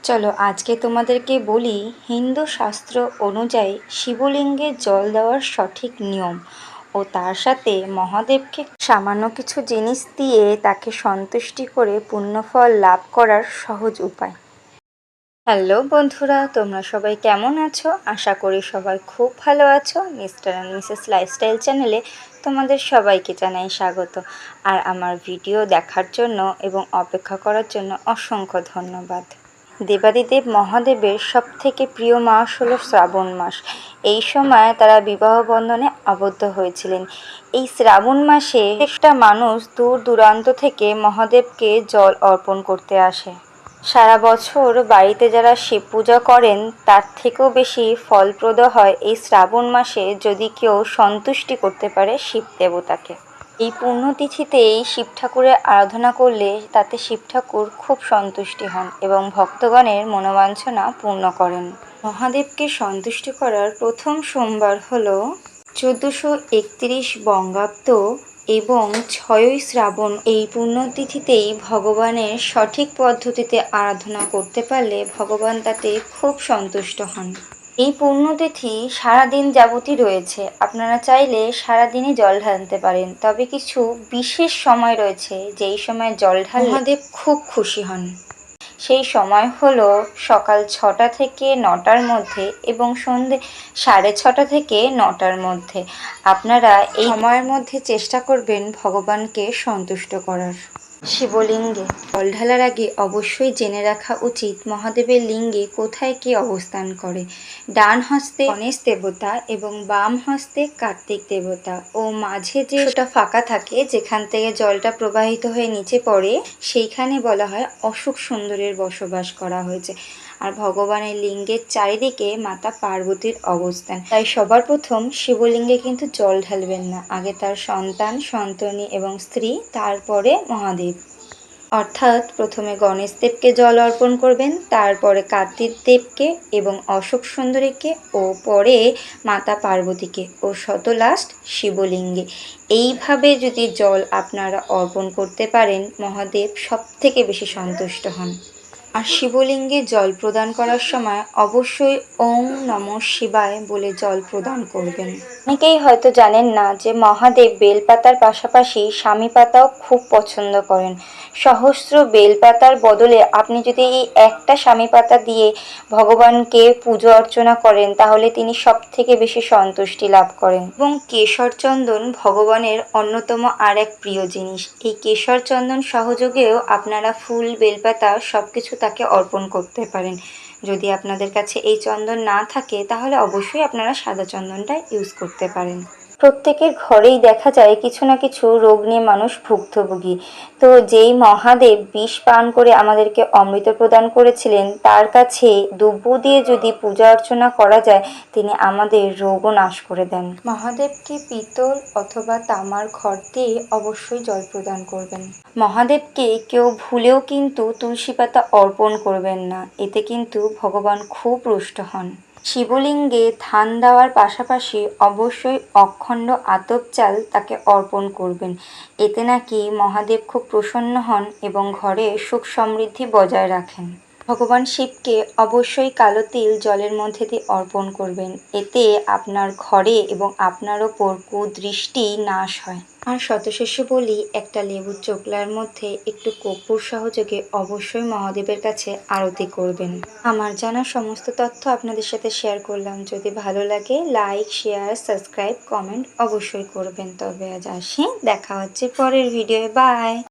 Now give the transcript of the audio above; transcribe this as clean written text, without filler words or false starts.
চলো আজকে তোমাদেরকে বলি হিন্দু শাস্ত্র অনুযায়ী শিবলিঙ্গে জল দেওয়ার সঠিক নিয়ম ও তার সাথে মহাদেবকে সামান্য কিছু জিনিস দিয়ে তাকে সন্তুষ্টি করে পুণ্যফল লাভ করার সহজ উপায়। হ্যালো বন্ধুরা, তোমরা সবাই কেমন আছো? আশা করি সবাই খুব ভালো আছো। মিস্টার অ্যান্ড মিসেস লাইফস্টাইল চ্যানেলে তোমাদের সবাইকে জানাই স্বাগত। আর আমার ভিডিও দেখার জন্য এবং অপেক্ষা করার জন্য অসংখ্য ধন্যবাদ। দেবাদিদেব মহাদেবের সবথেকে প্রিয় মাস হলো শ্রাবণ মাস। এই সময় তারা বিবাহ বন্ধনে আবদ্ধ হয়েছিলেন। এই শ্রাবণ মাসে একটা মানুষ দূর দূরান্ত থেকে মহাদেবকে জল অর্পণ করতে আসে। সারা বছর বাড়িতে যারা শিব পূজা করেন তার থেকেও বেশি ফলপ্রদ হয় এই শ্রাবণ মাসে যদি কেউ সন্তুষ্টি করতে পারে শিব দেবতাকে। এই পুণ্যতিথিতেই শিব ঠাকুরের আরাধনা করলে তাতে শিব ঠাকুর খুব সন্তুষ্টি হন এবং ভক্তগণের মনোবাঞ্ছনা পূর্ণ করেন। মহাদেবকে সন্তুষ্টি করার প্রথম সোমবার হল 1431 বঙ্গাব্দ এবং 6ই শ্রাবণ। এই পুণ্যতিথিতেই ভগবানের সঠিক পদ্ধতিতে আরাধনা করতে পারলে ভগবান তাতে খুব সন্তুষ্ট হন। এই পুণ্যতিথি সারাদিন যাবতই রয়েছে, আপনারা চাইলে সারাদিনই জল ঢালতে পারেন, তবে কিছু বিশেষ সময় রয়েছে যেই সময় জল ঢাললে মহাদেব খুব খুশি হন। সেই সময় হলো সকাল 6টা থেকে 9টার মধ্যে এবং সন্ধে 6:30 থেকে 9টার মধ্যে। আপনারা এই সময়ের মধ্যে চেষ্টা করবেন ভগবানকে সন্তুষ্ট করার। শিবলিঙ্গে জল ঢালার আগে অবশ্যই জেনে রাখা উচিত মহাদেবের লিঙ্গে কোথায় কে অবস্থান করে। ডান হস্তে গণেশ দেবতা এবং বাম হস্তে কার্তিক দেবতা ও মাঝে যে ওটা ফাঁকা থাকে যেখান থেকে জলটা প্রবাহিত হয়ে নিচে পড়ে সেইখানে বলা হয় অশোক সুন্দরের বসবাস করা হয়েছে। আর ভগবানের লিঙ্গের চারিদিকে মাতা পার্বতীর অবস্থান। তাই সবার প্রথম শিবলিঙ্গে কিন্তু জল ঢালবেন না, আগে তার সন্তান, সন্তনী এবং স্ত্রী, তারপরে মহাদেব। অর্থাৎ প্রথমে গণেশ দেবকে জল অর্পণ করবেন, তারপরে কার্তিক দেবকে এবং অশোক সুন্দরীকে ও পরে মাতা পার্বতীকে ও শত লাস্ট শিবলিঙ্গে। এইভাবে যদি জল আপনারা অর্পণ করতে পারেন মহাদেব সবথেকে বেশি সন্তুষ্ট হন। আর শিবলিঙ্গে জল প্রদান করার সময় অবশ্যই ওম নমঃ শিবায় বলে জল প্রদান করবেন। অনেকেই হয়তো জানেন না যে মহাদেব বেলপাতার পাশাপাশি স্বামী পাতাও খুব পছন্দ করেন। সহস্র বেলপাতার বদলে আপনি যদি এই একটা স্বামী পাতা দিয়ে ভগবানকে পুজো অর্চনা করেন তাহলে তিনি সব থেকে বেশি সন্তুষ্টি লাভ করেন। এবং কেশর চন্দন ভগবানের অন্যতম আর এক প্রিয় জিনিস। এই কেশর চন্দন সহযোগেও আপনারা ফুল, বেলপাতা সব কিছু তাকে অর্পণ করতে পারেন। যদি আপনাদের কাছে এই চন্দন না থাকে তাহলে অবশ্যই আপনারা সাদা চন্দনটা ইউজ করতে পারেন। প্রত্যেকের ঘরেই দেখা যায় কিছু না কিছু রোগ নিয়ে মানুষ ভুক্তভোগী। তো যেই মহাদেব বিষ পান করে আমাদেরকে অমৃত প্রদান করেছিলেন তার কাছে দুব্য দিয়ে যদি পূজা অর্চনা করা যায় তিনি আমাদের রোগও নাশ করে দেন। মহাদেবকে পিতল অথবা তামার ঘট দিয়ে অবশ্যই জল প্রদান করবেন। মহাদেবকে কেউ ভুলেও কিন্তু তুলসী পাতা অর্পণ করবেন না, এতে কিন্তু ভগবান খুব রুষ্ট হন। শিবলিঙ্গে ধান দেওয়ার পাশাপাশি অবশ্যই অখণ্ড আতপ চাল তাকে অর্পণ করবেন। এতে নাকি মহাদেব খুব প্রসন্ন হন এবং ঘরে সুখ সমৃদ্ধি বজায় রাখেন। ভগবান শিবকে অবশ্যই কালো তিল জলের মধ্যে দিয়ে অর্পণ করবেন, এতে আপনার ঘরে এবং আপনার ওপর কুদৃষ্টি নাশ হয়। আর শতশেষে বলি, একটা লেবুর চোকলার মধ্যে একটু কর্পূর সহযোগে অবশ্যই মহাদেবের কাছে আরতি করবেন। আমার জানা সমস্ত তথ্য আপনাদের সাথে শেয়ার করলাম। যদি ভালো লাগে লাইক, শেয়ার, সাবস্ক্রাইব, কমেন্ট অবশ্যই করবেন। তবে আজ আসি, দেখা হচ্ছে পরের ভিডিওয়ে। বাই।